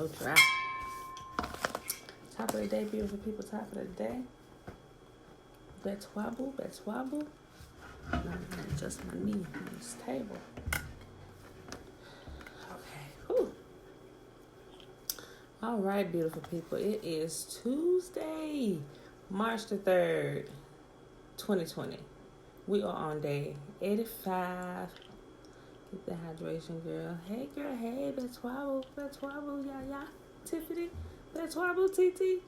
so dry. Top of the day, beautiful people. Top of the day. Let's wobble. I'm gonna adjust my knee on this table. Okay. Whew. All right, beautiful people. It is Tuesday, March the 3rd, 2020. We are on day 85. Get the hydration, girl. Hey, girl. Hey, let's wobble. Yeah. Tiffany. Let's wobble, TT.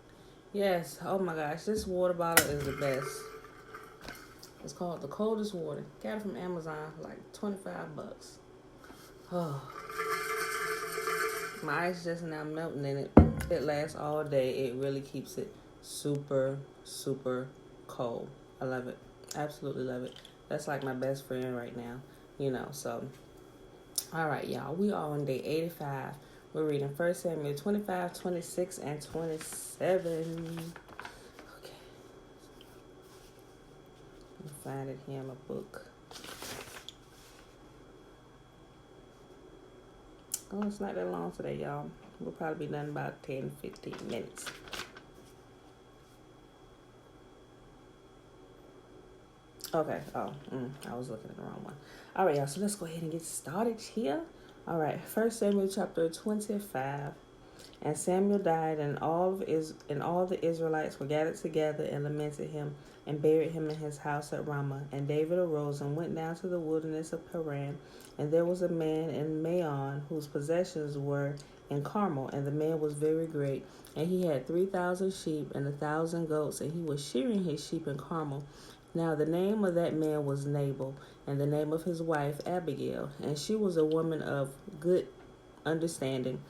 Yes. Oh, my gosh. This water bottle is the best. It's called the Coldest Water. Got it from Amazon for like $25. Oh. My ice just now melting in it. It lasts all day. It really keeps it super, super cold. I love it. Absolutely love it. That's like my best friend right now. So. All right, y'all. We are on day 85. We're reading 1 Samuel 25, 26, and 27. Okay. Let me find it here in my book. Oh, it's not that long today, y'all. We'll probably be done about 10, 15 minutes. Okay. I was looking at the wrong one. All right, y'all. So let's go ahead and get started here. All right. 1 Samuel chapter 25. And Samuel died, and all the Israelites were gathered together and lamented him and buried him in his house at Ramah. And David arose and went down to the wilderness of Paran. And there was a man in Maon whose possessions were in Carmel, and the man was very great. And he had 3,000 sheep and 1,000 goats, and he was shearing his sheep in Carmel. Now the name of that man was Nabal, and the name of his wife Abigail. And she was a woman of good understanding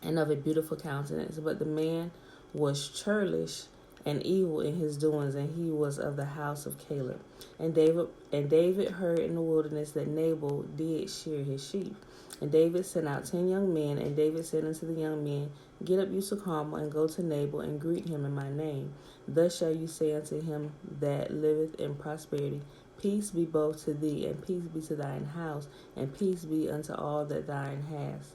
and of a beautiful countenance. But the man was churlish and evil in his doings, and he was of the house of Caleb. And David heard in the wilderness that Nabal did shear his sheep. And David sent out 10 young men, and David said unto the young men, Get up you to Carmel, and go to Nabal, and greet him in my name. Thus shall you say unto him that liveth in prosperity, Peace be both to thee, and peace be to thine house, and peace be unto all that thine hast.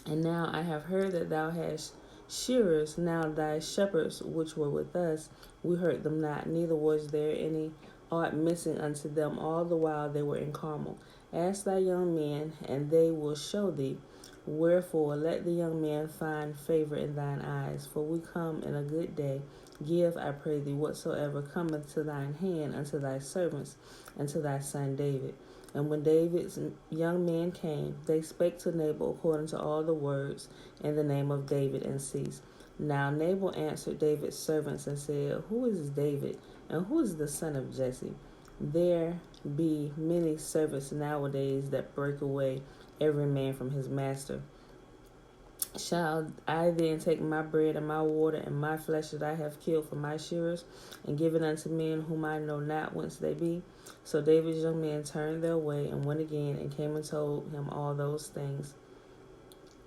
And now I have heard that thou hast shearers. Now thy shepherds which were with us, we heard them not, neither was there any aught missing unto them all the while they were in Carmel. Ask thy young men, and they will show thee. Wherefore let the young man find favor in thine eyes, for we come in a good day. Give, I pray thee, whatsoever cometh to thine hand unto thy servants, and to thy son David. And when David's young men came, they spake to Nabal according to all the words in the name of David, and ceased. Now Nabal answered David's servants and said, Who is David, and who is the son of Jesse? There be many servants nowadays that break away every man from his master. Shall I then take my bread and my water and my flesh that I have killed for my shearers, and give it unto men whom I know not whence they be? So David's young men turned their way and went again, and came and told him all those things,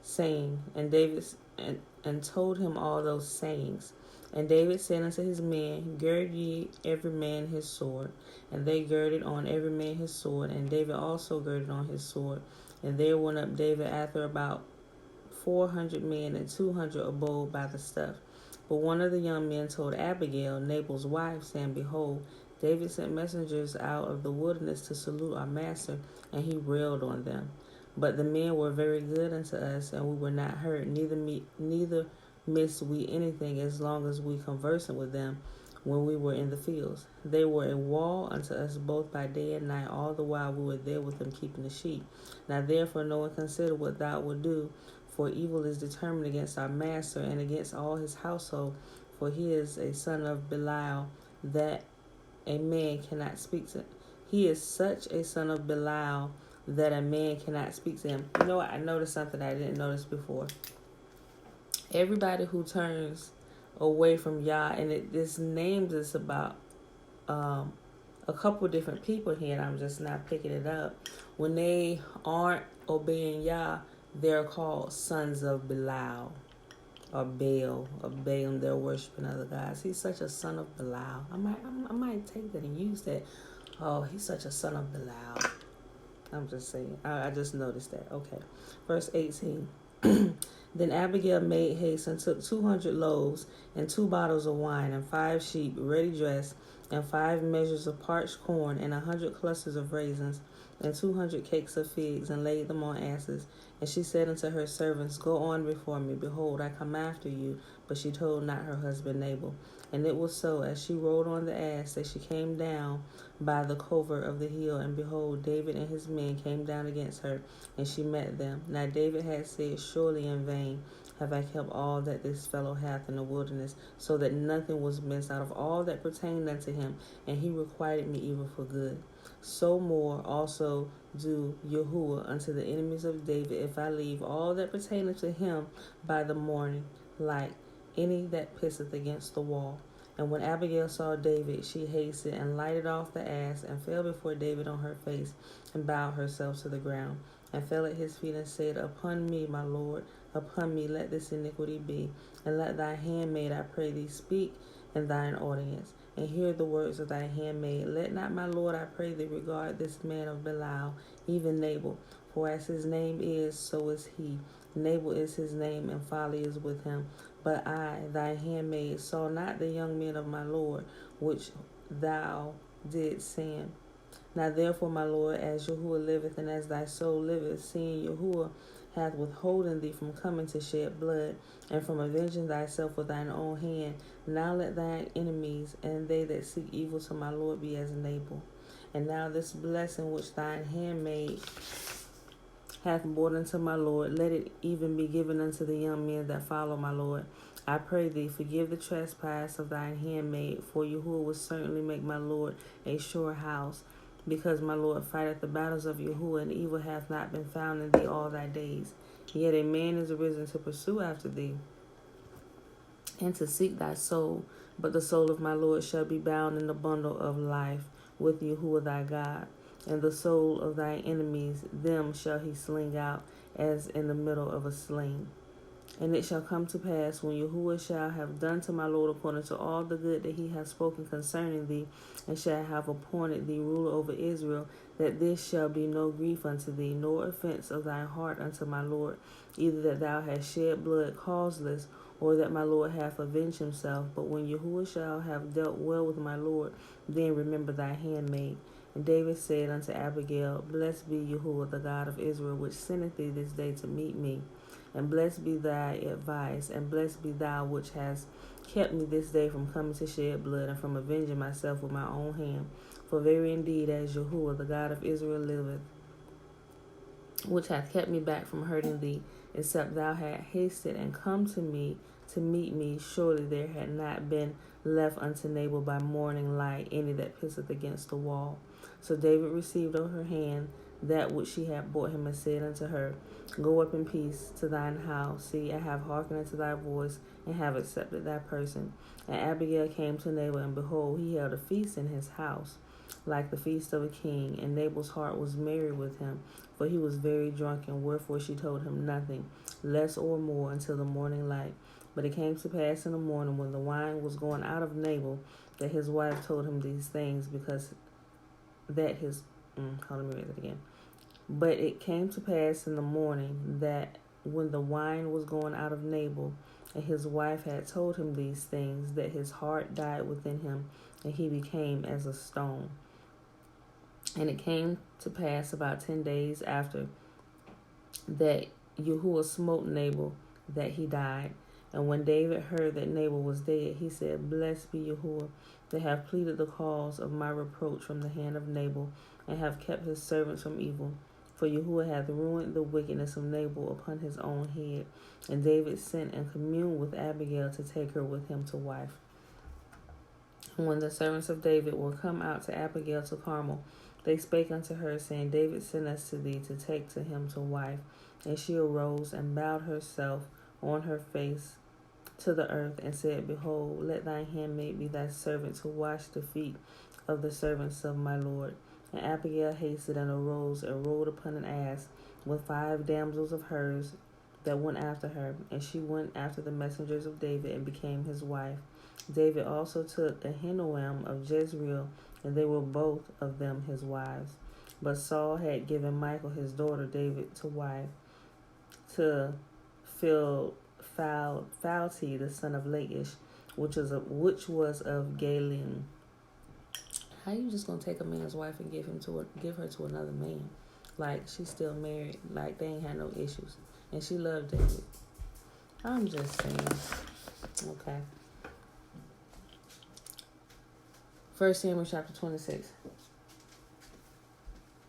saying, and told him all those sayings. And David said unto his men, Gird ye every man his sword. And they girded on every man his sword, and David also girded on his sword. And there went up David after about 400 men, and 200 abode by the stuff. But one of the young men told Abigail, Nabal's wife, saying, Behold, David sent messengers out of the wilderness to salute our master, and he railed on them. But the men were very good unto us, and we were not hurt, neither missed we anything as long as we conversed with them when we were in the fields. They were a wall unto us both by day and night, all the while we were there with them keeping the sheep. Now therefore no one consider what thou wilt do, for evil is determined against our master and against all his household, for he is a son of Belial, that a man cannot speak to. He is such a son of Belial that a man cannot speak to him. You know what? I noticed something I didn't notice before. Everybody who turns away from Yah, and this names is about a couple different people here, and I'm just not picking it up. When they aren't obeying Yah, they're called sons of Belial, or Baal, they're worshiping other gods. He's such a son of Belial. I might take that and use that. Oh, he's such a son of Belial. I'm just saying. I just noticed that. Okay. Verse 18. Then Abigail made haste and took 200 loaves and 2 bottles of wine and 5 sheep ready dressed and 5 measures of parched corn and 100 clusters of raisins and 200 cakes of figs and laid them on asses. And she said unto her servants, Go on before me. Behold, I come after you. But she told not her husband Nabal. And it was so, as she rode on the ass, that she came down by the covert of the hill. And behold, David and his men came down against her, and she met them. Now David had said, Surely in vain have I kept all that this fellow hath in the wilderness, so that nothing was missed out of all that pertained unto him, and he requited me evil for good. So more also do Yahuwah unto the enemies of David, if I leave all that pertaineth to him by the morning light, any that pisseth against the wall. And when Abigail saw David, she hasted and lighted off the ass, and fell before David on her face, and bowed herself to the ground, and fell at his feet, and said, Upon me, my Lord, upon me let this iniquity be, and let thy handmaid, I pray thee, speak in thine audience, and hear the words of thy handmaid. Let not my Lord, I pray thee, regard this man of Belial, even Nabal, for as his name is, so is he. Nabal is his name, and folly is with him. But I, thy handmaid, saw not the young men of my Lord, which thou didst send. Now therefore, my Lord, as Yahuwah liveth, and as thy soul liveth, seeing Yahuwah hath withholden thee from coming to shed blood, and from avenging thyself with thine own hand, now let thine enemies and they that seek evil to my Lord be as Nabal. And now this blessing which thine handmaid hath brought unto my Lord, let it even be given unto the young men that follow my Lord. I pray thee, forgive the trespass of thine handmaid, for Yahuwah will certainly make my Lord a sure house, because my Lord fighteth the battles of Yahuwah, and evil hath not been found in thee all thy days. Yet a man is arisen to pursue after thee, and to seek thy soul, but the soul of my Lord shall be bound in the bundle of life with Yahuwah thy God. And the soul of thy enemies, them shall he sling out as in the middle of a sling. And it shall come to pass, when Yahuwah shall have done to my Lord according to all the good that he hath spoken concerning thee, and shall have appointed thee ruler over Israel, that this shall be no grief unto thee, nor offense of thy heart unto my Lord, either that thou hast shed blood causeless, or that my Lord hath avenged himself. But when Yahuwah shall have dealt well with my Lord, then remember thy handmaid. And David said unto Abigail, Blessed be Yahuwah, the God of Israel, which sendeth thee this day to meet me. And blessed be thy advice, and blessed be thou which hast kept me this day from coming to shed blood, and from avenging myself with my own hand. For very indeed, as Yahuwah, the God of Israel, liveth, which hath kept me back from hurting thee, except thou had hasted and come to me to meet me, surely there had not been left unto Nabal by morning light any that pisseth against the wall. So David received of her hand that which she had brought him, and said unto her, Go up in peace to thine house. See, I have hearkened unto thy voice, and have accepted thy person. And Abigail came to Nabal, and behold, he held a feast in his house, like the feast of a king. And Nabal's heart was merry with him, for he was very drunken, wherefore she told him nothing, less or more, until the morning light. But it came to pass in the morning, when the wine was gone out of Nabal, that his wife told him these things, because that his... let me read it again. But it came to pass in the morning, that when the wine was gone out of Nabal, and his wife had told him these things, that his heart died within him, and he became as a stone. And it came to pass about 10 days after that Yahuwah smote Nabal, that he died. And when David heard that Nabal was dead, he said, Blessed be Yahuwah, that have pleaded the cause of my reproach from the hand of Nabal, and have kept his servants from evil. For Yahuwah hath ruined the wickedness of Nabal upon his own head. And David sent and communed with Abigail to take her with him to wife. And when the servants of David were come out to Abigail to Carmel, they spake unto her, saying, David sent us to thee to take to him to wife. And she arose and bowed herself on her face to the earth, and said, Behold, let thy handmaid be thy servant to wash the feet of the servants of my Lord. And Abigail hasted and arose and rode upon an ass with 5 damsels of hers that went after her. And she went after the messengers of David and became his wife. David also took Ahinoam of Jezreel, and they were both of them his wives. But Saul had given Michal his daughter David to wife to Phalti, the son of Laish, which was of Galim. How you just gonna take a man's wife and give her to another man? Like, she's still married. Like, they ain't had no issues, and she loved David. I'm just saying. Okay. 1 Samuel chapter 26.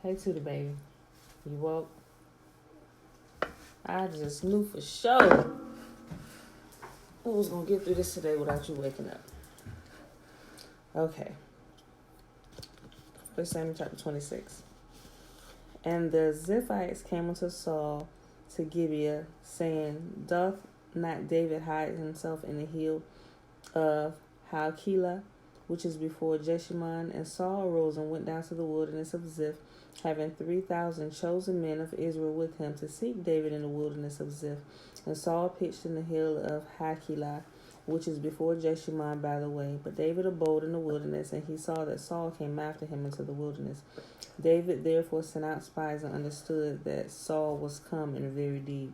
Hey, to the baby. You woke? I just knew for sure I was going to get through this today without you waking up. Okay. 1 Samuel chapter 26. And the Ziphites came unto Saul to Gibeah, saying, Doth not David hide himself in the hill of Halkilah, which is before Jeshimon? And Saul arose and went down to the wilderness of Ziph, having 3,000 chosen men of Israel with him, to seek David in the wilderness of Ziph. And Saul pitched in the hill of Hakilah, which is before Jeshimon by the way. But David abode in the wilderness, and he saw that Saul came after him into the wilderness. David therefore sent out spies and understood that Saul was come in very deed.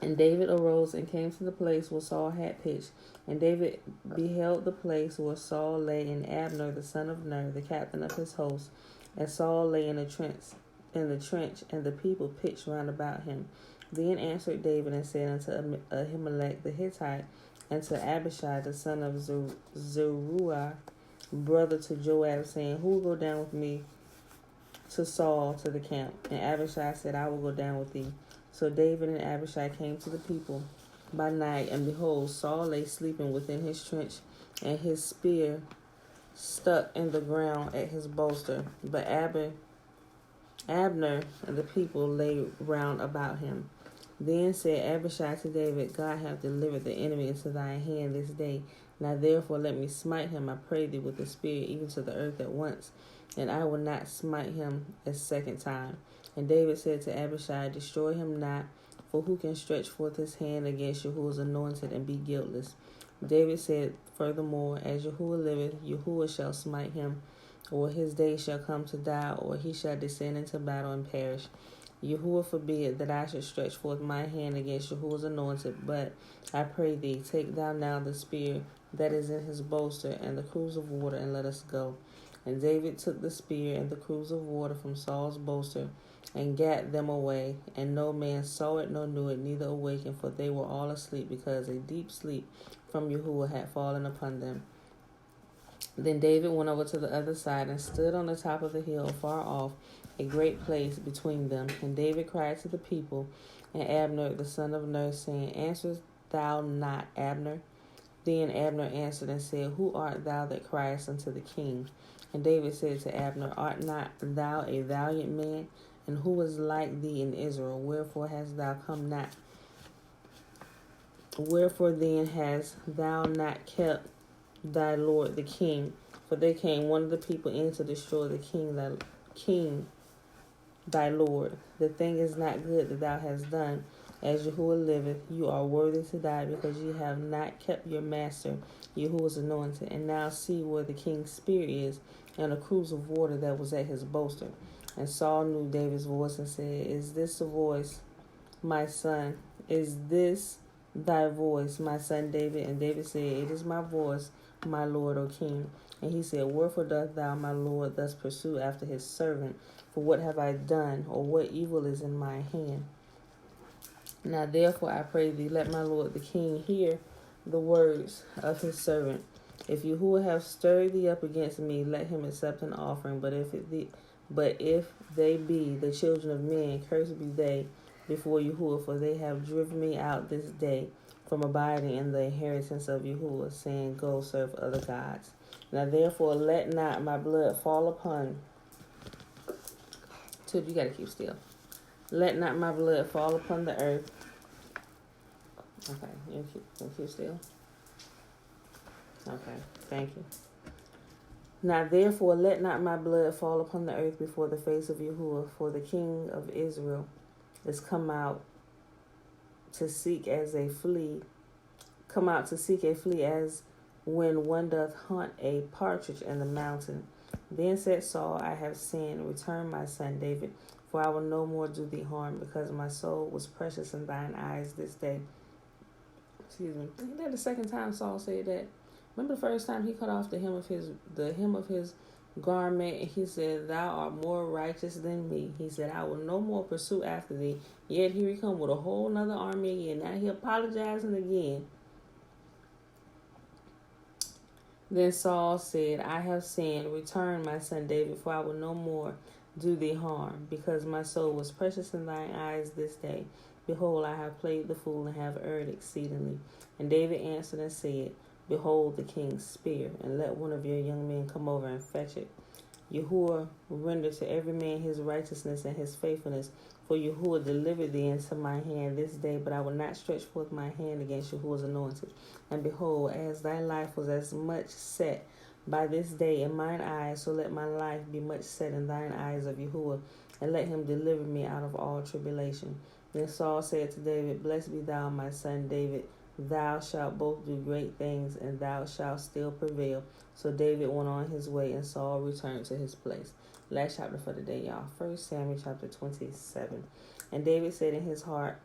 And David arose and came to the place where Saul had pitched. And David beheld the place where Saul lay, and Abner the son of Ner, the captain of his host. And Saul lay in the trench, and the people pitched round about him. Then answered David and said unto Ahimelech the Hittite, and to Abishai the son of Zeruiah, brother to Joab, saying, Who will go down with me to Saul to the camp? And Abishai said, I will go down with thee. So David and Abishai came to the people by night, and behold, Saul lay sleeping within his trench, and his spear stuck in the ground at his bolster. But Abner and the people lay round about him. Then said Abishai to David, God hath delivered the enemy into thy hand this day. Now therefore let me smite him, I pray thee, with the spear, even to the earth at once, and I will not smite him a second time. And David said to Abishai, Destroy him not, for who can stretch forth his hand against Yahuwah's anointed and be guiltless? David said furthermore, As Yahuwah liveth, Yahuwah shall smite him, or his day shall come to die, or he shall descend into battle and perish. Yahuwah forbid that I should stretch forth my hand against Yahuwah's anointed, but I pray thee, take thou now the spear that is in his bolster, and the cruse of water, and let us go. And David took the spear and the cruse of water from Saul's bolster, and gat them away, and no man saw it nor knew it, neither awakened, for they were all asleep, because a deep sleep from Yahuwah had fallen upon them. Then David went over to the other side, and stood on the top of the hill far off, a great place between them. And David cried to the people, and Abner the son of Ner, saying, Answerest thou not, Abner? Then Abner answered and said, Who art thou that criest unto the king? And David said to Abner, Art not thou a valiant man? And who is like thee in Israel? Wherefore hast thou come not? Wherefore then hast thou not kept thy lord the king? For there came one of the people in to destroy the king thy lord. The thing is not good that thou hast done. As Yahuwah liveth, you are worthy to die, because ye have not kept your master, Yahuwah's anointed. And now see where the king's spear is, and a cruse of water that was at his bolster. And Saul knew David's voice, and said, Is this the voice, my son? Is this thy voice, my son David? And David said, It is my voice, my lord, O king. And he said, Wherefore doth thou, my lord, thus pursue after his servant? For what have I done, or what evil is in my hand? Now therefore I pray thee, let my lord the king hear the words of his servant. If Yahuwah have stirred thee up against me, let him accept an offering. But if they be the children of men, cursed be they before Yahuwah, for they have driven me out this day from abiding in the inheritance of Yahuwah, saying, Go serve other gods. Now therefore let not my blood fall upon. Tube, you gotta keep still. Let not my blood fall upon the earth. Okay, you keep still. Okay, thank you. Now therefore let not my blood fall upon the earth before the face of Yahuwah, for the king of Israel is come out to seek a flea as when one doth hunt a partridge in the mountain. Then said Saul, I have sinned. Return, my son David, for I will no more do thee harm, because my soul was precious in thine eyes this day. Excuse me. Isn't that the second time Saul said that? Remember the first time he cut off the hem of his garment, and he said, "Thou art more righteous than me." He said, "I will no more pursue after thee." Yet here he come with a whole nother army again. Now he apologizing again. Then Saul said, "I have sinned. Return, my son David, for I will no more do thee harm, because my soul was precious in thine eyes this day. Behold, I have played the fool and have erred exceedingly." And David answered and said, "Behold the king's spear, and let one of your young men come over and fetch it. Yahuwah render to every man his righteousness and his faithfulness, for Yahuwah delivered thee into my hand this day, but I will not stretch forth my hand against Yahuwah's anointed. And behold, as thy life was as much set by this day in mine eyes, so let my life be much set in thine eyes of Yahuwah, and let him deliver me out of all tribulation." Then Saul said to David, "Blessed be thou, my son David. Thou shalt both do great things, and thou shalt still prevail." So David went on his way, and Saul returned to his place. Last chapter for the day, y'all. 1 Samuel chapter 27. And David said in his heart,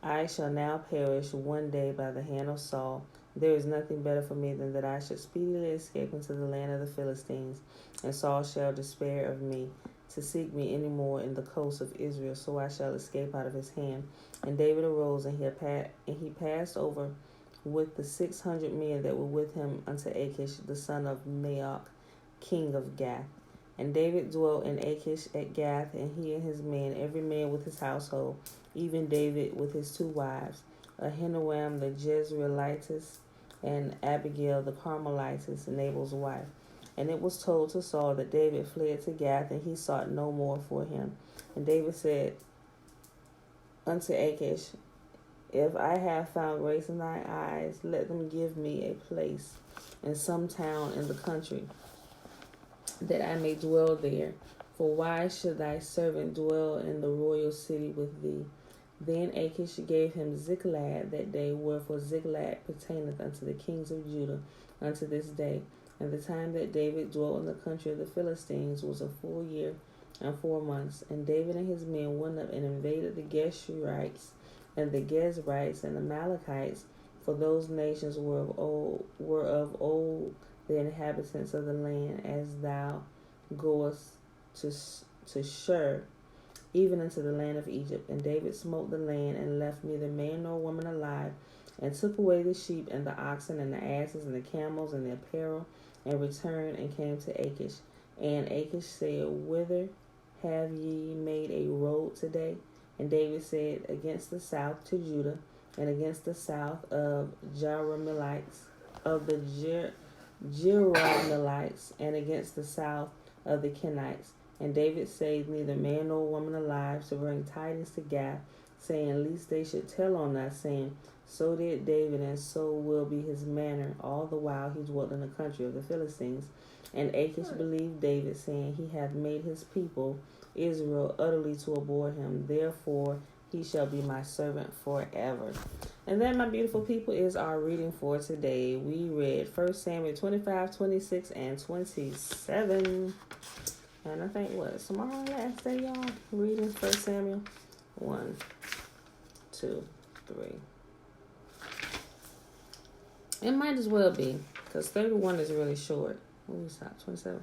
"I shall now perish one day by the hand of Saul. There is nothing better for me than that I should speedily escape into the land of the Philistines, and Saul shall despair of me to seek me any more in the coast of Israel, so I shall escape out of his hand." And David arose, and he passed over with the 600 men that were with him unto Achish, the son of Maoch, king of Gath. And David dwelt in Achish at Gath, and he and his men, every man with his household, even David with his 2 wives, Ahinoam the Jezreelitess, and Abigail the Carmelitess, Nabal's wife. And it was told to Saul that David fled to Gath, and he sought no more for him. And David said unto Achish, "If I have found grace in thy eyes, let them give me a place in some town in the country, that I may dwell there. For why should thy servant dwell in the royal city with thee?" Then Achish gave him Ziklag that day, wherefore Ziklag pertaineth unto the kings of Judah unto this day. And the time that David dwelt in the country of the Philistines was a full year and 4 months. And David and his men went up and invaded the Geshurites and the Gezrites and the Amalekites, for those nations were of old the inhabitants of the land, as thou goest to Shur, even unto the land of Egypt. And David smote the land, and left neither man nor woman alive, and took away the sheep and the oxen and the asses and the camels and the apparel, and returned and came to Achish. And Achish said, "Whither have ye made a road today?" And David said, "Against the south to Judah, and against the south of Jerahmeelites, of the Jerahmeelites, and against the south of the Kenites." And David saved neither man nor woman alive, to bring tidings to Gath, saying, lest they should tell on us, saying, "So did David, and so will be his manner all the while he dwelt in the country of the Philistines." And Achish believed David, saying, "He hath made his people Israel utterly to abhor him. Therefore he shall be my servant forever." And that, my beautiful people, is our reading for today. We read 1 Samuel 25, 26, and 27. And I think, tomorrow last day, y'all? Reading 1 Samuel 1, 2, 3. It might as well be, because 31 is really short. When we stop, 27,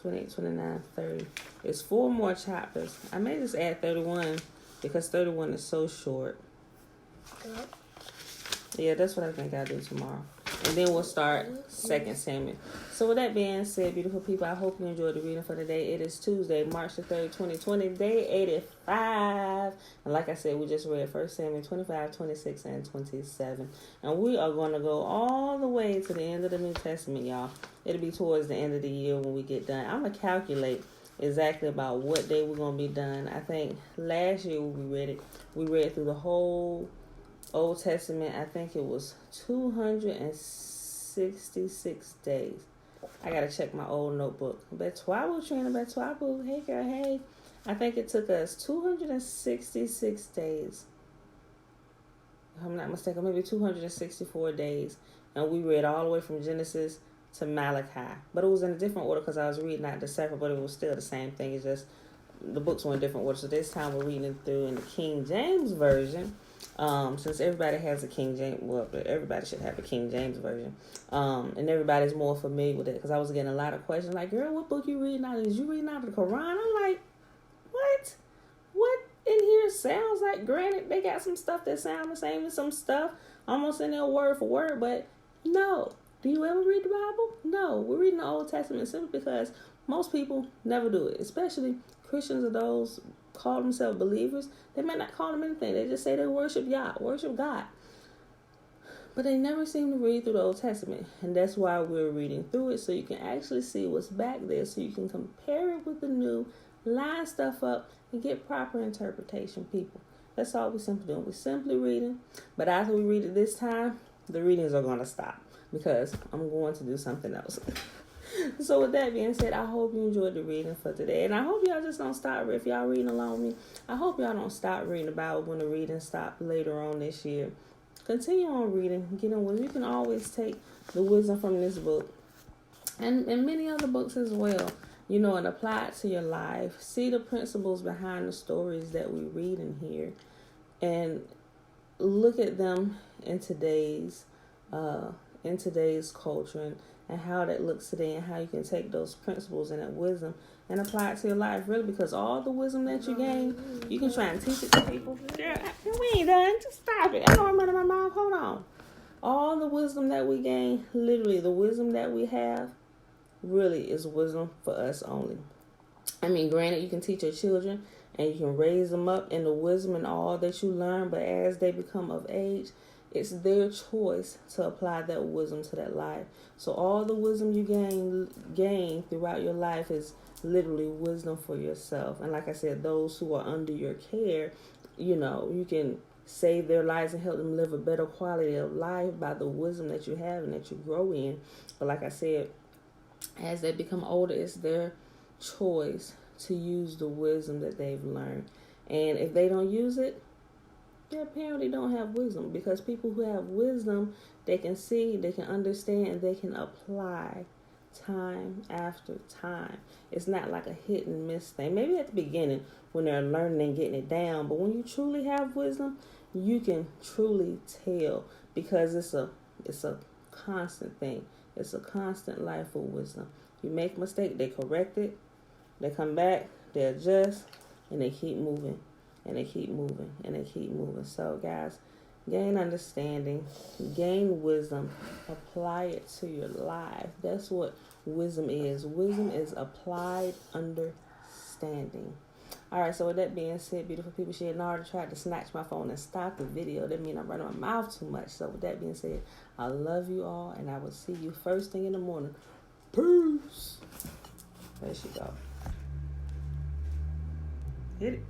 28, 29, 30. It's 4 more chapters. I may just add 31, because 31 is so short. Yeah, that's what I think I'll do tomorrow. And then we'll start 2 Samuel. So with that being said, beautiful people, I hope you enjoyed the reading for today. It is Tuesday, March the 3rd, 2020, day 85. And like I said, we just read 1 Samuel 25, 26, and 27. And we are going to go all the way to the end of the New Testament, y'all. It'll be towards the end of the year when we get done. I'm going to calculate exactly about what day we're going to be done. I think last year when we read through the whole Old Testament. I think it was 266 days. I gotta check my old notebook. Betwabu, Trina, Betwabu. Hey, girl, hey. I think it took us 266 days. If I'm not mistaken, maybe 264 days. And we read all the way from Genesis to Malachi. But it was in a different order because I was reading out the separate, but it was still the same thing. It's just the books were in different order. So this time we're reading it through in the King James version. Since everybody has a King James, well, everybody should have a King James version, and everybody's more familiar with it. Because I was getting a lot of questions like, "Girl, what book you reading out of? Is you reading out of the Quran?" I'm like, "What? What in here sounds like?" Granted, they got some stuff that sound the same as some stuff, almost in there word for word, but no. Do you ever read the Bible? No, we're reading the Old Testament simply because most people never do it, especially Christians or those call themselves believers. They might not call them anything. They just say they worship Yah, worship God. But they never seem to read through the Old Testament. And that's why we're reading through it, so you can actually see what's back there, so you can compare it with the new, line stuff up, and get proper interpretation, people. That's all we're simply doing. We're simply reading. But after we read it this time, the readings are going to stop because I'm going to do something else. So with that being said, I hope you enjoyed the reading for today. And I hope y'all just don't stop. If y'all reading along with me, I hope y'all don't stop reading the Bible when the reading stop later on this year. Continue on reading. Get on with. You can always take the wisdom from this book and many other books as well, and apply it to your life. See the principles behind the stories that we read in here and look at them in today's culture and how that looks today, and how you can take those principles and that wisdom and apply it to your life, really, because all the wisdom that you gain, you can try and teach it to people. Girl, we ain't done. Just stop it. I know I'm running my mouth. Hold on. All the wisdom that we gain, literally the wisdom that we have, really is wisdom for us only. I mean, granted, you can teach your children and you can raise them up in the wisdom and all that you learn, but as they become of age, it's their choice to apply that wisdom to that life. So all the wisdom you gain throughout your life is literally wisdom for yourself. And like I said, those who are under your care, you can save their lives and help them live a better quality of life by the wisdom that you have and that you grow in. But like I said, as they become older, it's their choice to use the wisdom that they've learned. And if they don't use it, they apparently don't have wisdom, because people who have wisdom, they can see, they can understand, and they can apply time after time. It's not like a hit and miss thing. Maybe at the beginning when they're learning and getting it down, but when you truly have wisdom, you can truly tell, because it's a constant thing. It's a constant life of wisdom. You make a mistake, they correct it, they come back, they adjust, and they keep moving. And they keep moving, and they keep moving. So, guys, gain understanding, gain wisdom, apply it to your life. That's what wisdom is. Wisdom is applied understanding. All right, so with that being said, beautiful people, she had already tried to snatch my phone and stop the video. That means I'm running my mouth too much. So with that being said, I love you all, and I will see you first thing in the morning. Peace. There she go. Hit it.